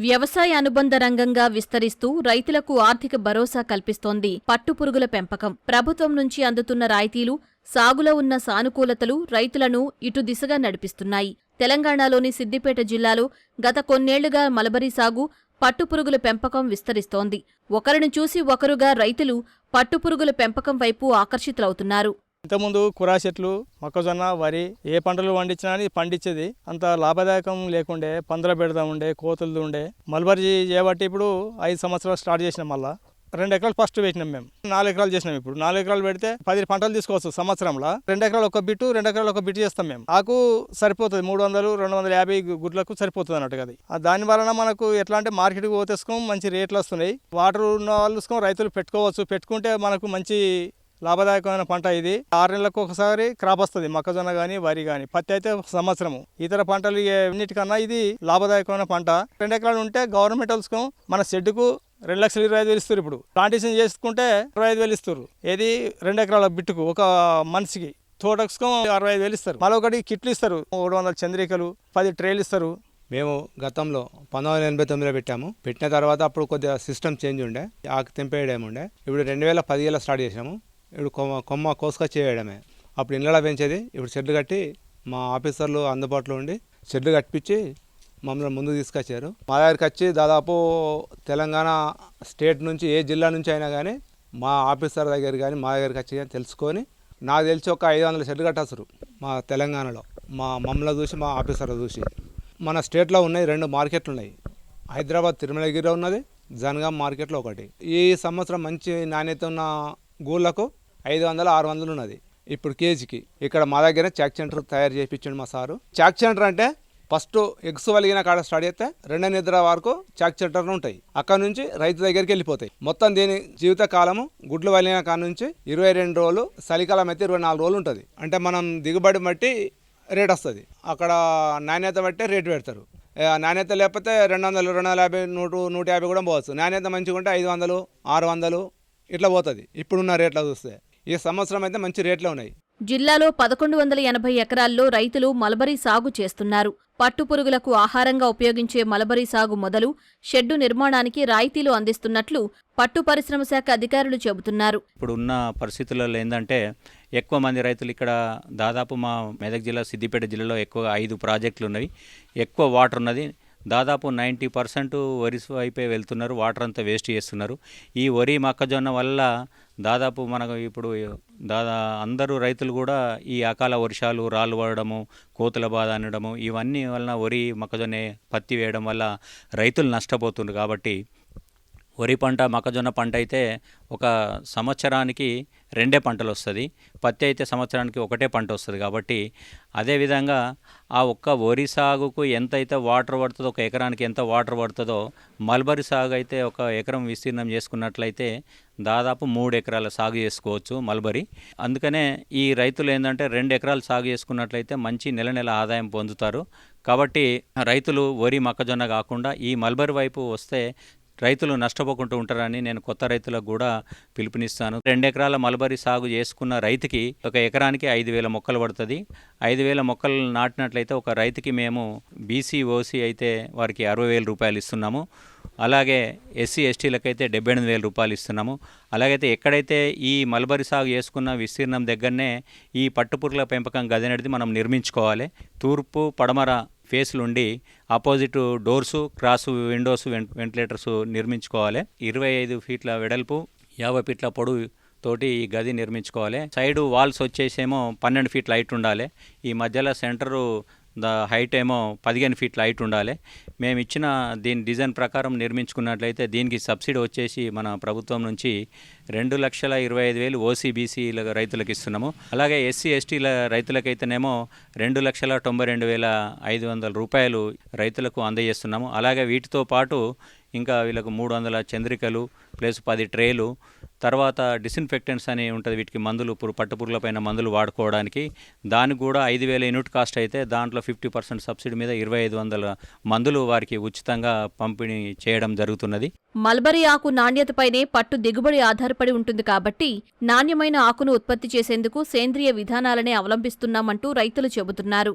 వ్యవసాయ అనుబంధ రంగంగా విస్తరిస్తూ రైతులకు ఆర్థిక భరోసా కల్పిస్తోంది పట్టుపురుగుల పెంపకం. ప్రభుత్వం నుంచి అందుతున్న రాయితీలు, సాగులో ఉన్న సానుకూలతలు రైతులను ఇటు దిశగా నడిపిస్తున్నాయి. తెలంగాణలోని సిద్దిపేట జిల్లాలో గత కొన్నేళ్లుగా మలబరీ సాగు, పట్టుపురుగుల పెంపకం విస్తరిస్తోంది. ఒకరిని చూసి ఒకరుగా రైతులు పట్టుపురుగుల పెంపకం వైపు ఆకర్షితులవుతున్నారు. ఇంతకుముందు కురా చెట్లు, మొక్కజొన్న, వరి ఏ పంటలు పండించినా పండించేది అంత లాభదాయకం లేకుండే. పందుల బెడద ఉండే, కోతులు ఉండే. మల్బరీ చేయబట్టి ఇప్పుడు 5 సంవత్సరాలు స్టార్ట్ చేసినాం. మళ్ళీ 2 ఎకరాలు ఫస్ట్ పెట్టినాం. మేము 4 ఎకరాలు చేసినాం. ఇప్పుడు 4 ఎకరాలు పెడితే 10 పంటలు తీసుకోవచ్చు సంవత్సరంలో. 2 ఎకరాలు ఒక బిట్టు, 2 ఎకరాలు ఒక బిట్టు చేస్తాం. మేము ఆకు సరిపోతుంది. 300-250 గుడ్లకు సరిపోతుంది అన్నట్టు. అది దాని వలన మనకు ఎట్లా అంటే మార్కెట్కి పోతేసుకోం, మంచి రేట్లు వస్తున్నాయి. వాటర్ ఉన్న వాళ్ళు రైతులు పెట్టుకోవచ్చు. పెట్టుకుంటే మనకు మంచి లాభదాయకమైన పంట ఇది. 6 నెలలకు ఒకసారి క్రాప్ వస్తుంది. మొక్కజొన్న కానీ, వరి కానీ. పత్తి అయితే సంవత్సరము. ఇతర పంటలు ఎన్నిటికన్నా ఇది లాభదాయకమైన పంట. 2 ఎకరాలు ఉంటే గవర్నమెంట్ వాళ్ళకు మన షెడ్డుకు 2,25,000 ఇస్తారు. ఇప్పుడు ప్లాంటేషన్ చేసుకుంటే 25,000 ఇస్తారు. ఏది 2 ఎకరాల బిట్టుకు ఒక మనిషికి. తోటకు 65,000 ఇస్తారు. మళ్ళీ ఒకటి కిట్లు ఇస్తారు. 300 చంద్రికలు, 10 ట్రేలు ఇస్తారు. మేము గతంలో 1989లో పెట్టాము. పెట్టిన తర్వాత అప్పుడు కొద్దిగా సిస్టమ్ చేంజ్ ఉండే, ఆకు తెంపేయడం ఉండే. ఇప్పుడు 2010లో స్టార్ట్ చేసాము. ఇప్పుడు కొమ్మ కోసుక చేయడమే. అప్పుడు ఇళ్ళలో పెంచేది. ఇప్పుడు షెడ్లు కట్టి మా ఆఫీసర్లు అందుబాటులో ఉండి షెడ్లు కట్టించి మమ్మల్ని ముందుకు తీసుకొచ్చారు. మా దగ్గరికి వచ్చి దాదాపు తెలంగాణ స్టేట్ నుంచి ఏ జిల్లా నుంచి అయినా కానీ మా ఆఫీసర్ దగ్గర కానీ మా దగ్గరికి వచ్చి తెలుసుకొని, నాకు తెలిసి ఒక 500 షెడ్లు కట్టేస్తారు మా తెలంగాణలో. మమ్మల్ని చూసి, మా ఆఫీసర్ చూసి. మన స్టేట్లో ఉన్నాయి 2 మార్కెట్లు ఉన్నాయి. హైదరాబాద్ తిరుమలగిరిలో ఉన్నది, జనగాం మార్కెట్లో ఒకటి. ఈ సంవత్సరం మంచి నాణ్యత ఉన్న గూళ్ళకు 500-600 ఉన్నది ఇప్పుడు కేజీకి. ఇక్కడ మా దగ్గర చాక్ సెంటర్ తయారు చేయించండి మా సారు. చాక్ సెంటర్ అంటే ఫస్ట్ ఎగ్స్ వలిగిన కాడ స్టార్ట్ చేస్తే 2 నిద్ర వరకు చాక్ సెంటర్లు ఉంటాయి. అక్కడ నుంచి రైతు దగ్గరికి వెళ్ళిపోతాయి. మొత్తం దీని జీవిత కాలము గుడ్లు వలిగిన కాడ నుంచి 22 రోజులు, చలికాలం అయితే 24 రోజులు ఉంటుంది. అంటే మనం దిగుబడి బట్టి రేట్ వస్తుంది. అక్కడ నాణ్యత బట్టే రేటు పెడతారు. నాణ్యత లేకపోతే 200, 250, 100, 150 కూడా పోవచ్చు. నాణ్యత మంచిగా ఉంటే 500, 600 ఇట్లా పోతుంది. ఇప్పుడున్న రేట్ల చూస్తే ఈ సంవత్సరం అయితే మంచి రేట్లే ఉన్నాయి. జిల్లాలో 1180 ఎకరాల్లో రైతులు మలబరీ సాగు చేస్తున్నారు. పట్టుపురుగులకు ఆహారంగా ఉపయోగించే మలబరీ సాగు మొదలు షెడ్డు నిర్మాణానికి రాయితీలు అందిస్తున్నట్లు పట్టు పరిశ్రమ శాఖ అధికారులు చెబుతున్నారు. ఇప్పుడు ఉన్న పరిస్థితులలో ఏంటంటే ఎక్కువ మంది రైతులు ఇక్కడ దాదాపు మా మెదక్ జిల్లా, సిద్దిపేట జిల్లాలో ఎక్కువగా 5 ప్రాజెక్టులు ఉన్నవి. ఎక్కువ వాటర్ ఉన్నది. దాదాపు 90% వరి వైపే వెళ్తున్నారు. వాటర్ అంతా వేస్ట్ చేస్తున్నారు. ఈ వరి మొక్కజొన్న వల్ల దాదాపు మనకు ఇప్పుడు అందరూ రైతులు కూడా ఈ అకాల వర్షాలు, రాళ్ళు పడడము, కోతుల బాధ అనడము, ఇవన్నీ వలన వరి మొక్కజొన్న పత్తి వేయడం వల్ల రైతులు నష్టపోతున్నారు. కాబట్టి వరి పంట, మొక్కజొన్న పంట అయితే ఒక సంవత్సరానికి 2 పంటలు వస్తుంది. పత్తి అయితే సంవత్సరానికి 1 పంట వస్తుంది. కాబట్టి అదేవిధంగా ఆ ఒక్క వరి సాగుకు ఎంతైతే వాటర్ పడుతుందో, ఒక ఎకరానికి ఎంత వాటర్ పడుతుందో, మల్బరీ సాగు అయితే ఒక ఎకరం విస్తీర్ణం చేసుకున్నట్లయితే దాదాపు 3 ఎకరాల సాగు చేసుకోవచ్చు మల్బరీ. అందుకనే ఈ రైతులు ఏంటంటే 2 ఎకరాలు సాగు చేసుకున్నట్లయితే మంచి నెల ఆదాయం పొందుతారు. కాబట్టి రైతులు వరి, మొక్కజొన్న కాకుండా ఈ మల్బరీ వైపు వస్తే రైతులు నష్టపోకుంటూ ఉంటారని నేను కొత్త రైతులకు కూడా పిలుపునిస్తాను. 2 ఎకరాల మల్బరీ సాగు చేసుకున్న రైతుకి ఒక ఎకరానికి 5,000 మొక్కలు పడుతుంది. 5,000 మొక్కలు నాటినట్లయితే ఒక రైతుకి మేము బీసీ, ఓసీ అయితే వారికి 60,000 రూపాయలు ఇస్తున్నాము. అలాగే ఎస్సీ, ఎస్టీలకైతే 78,000 రూపాయలు ఇస్తున్నాము. అలాగైతే ఎక్కడైతే ఈ మల్బరీ సాగు చేసుకున్న విస్తీర్ణం దగ్గరనే ఈ పట్టుపురుగుల పెంపకం గది అనేది మనం నిర్మించుకోవాలి. తూర్పు, పడమర ఫేస్లు ఉండి opposite doors, cross windows, ventilators నిర్మించుకోవాలి. 25 ఫీట్ల వెడల్పు, 50 ఫీట్ల పొడవు తోటి ఈ గది నిర్మించుకోవాలి. సైడు వాల్స్ వచ్చేసేమో 12 ఫీట్ల హైట్ ఉండాలి. ఈ మధ్యలో సెంటరు హైట్ ఏమో 15 ఫీట్ల హైట్ ఉండాలి. మేము ఇచ్చిన దీని డిజైన్ ప్రకారం నిర్మించుకున్నట్లయితే దీనికి సబ్సిడీ వచ్చేసి మన ప్రభుత్వం నుంచి 2,25,000 ఓసీబీసీ రైతులకు ఇస్తున్నాము. అలాగే ఎస్సీ, ఎస్టీల రైతులకైతేనేమో 2,92,500 రూపాయలు రైతులకు అందజేస్తున్నాము. అలాగే వీటితో పాటు ఇంకా వీళ్ళకు 300 చంద్రికలు ప్లస్ 10 ట్రేలు, తర్వాత డిస్ఇన్ఫెక్టెంట్స్ అని ఉంటుంది. వీటికి మందులు, పట్టుపురుగుల పైన మందులు వాడుకోవడానికి. దానికి కూడా 5,000 యూనిట్ కాస్ట్ అయితే దాంట్లో 50% సబ్సిడీ మీద 2,500 మందులు వారికి ఉచితంగా పంపిణీ చేయడం జరుగుతున్నది. మల్బరీ ఆకు నాణ్యతపైనే పట్టు దిగుబడి ఆధారపడి ఉంటుంది. కాబట్టి నాణ్యమైన ఆకును ఉత్పత్తి చేసేందుకు సేంద్రియ విధానాలనే అవలంబిస్తున్నామంటూ రైతులు చెబుతున్నారు.